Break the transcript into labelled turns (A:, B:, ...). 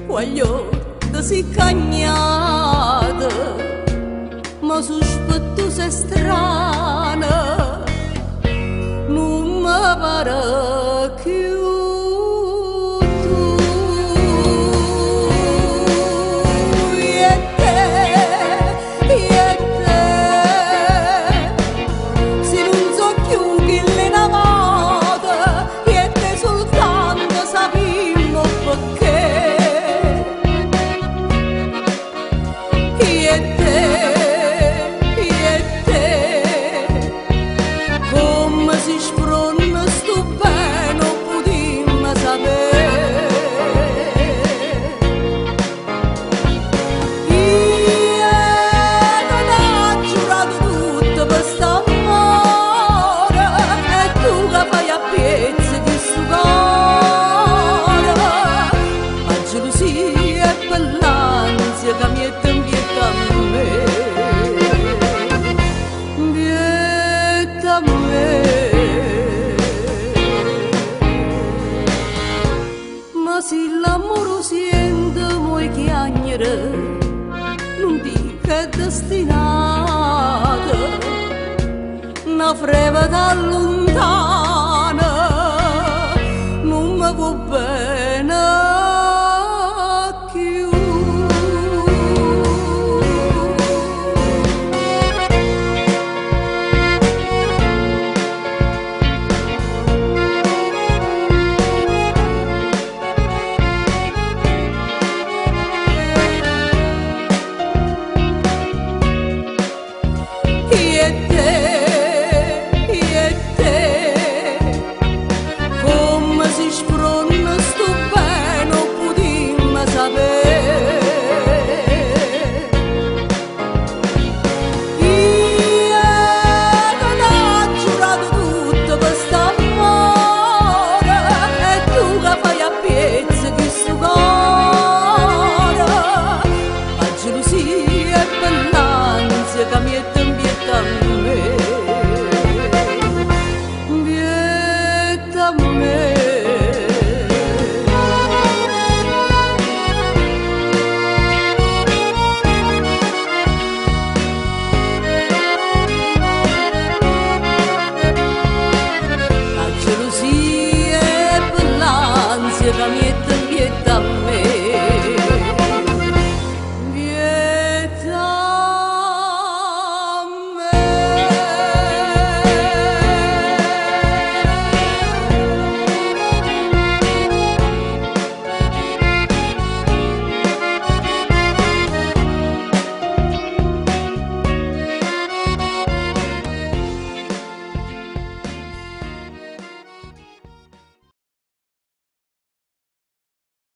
A: Voglio da si cagnata, ma sospetto sei strana, non mi pare più tu. E te, se non so più che le navate, e te soltanto sapimmo perché. Ma se l'amore siente vuoi chiagnere, non dica è destinato, una freva da lontano.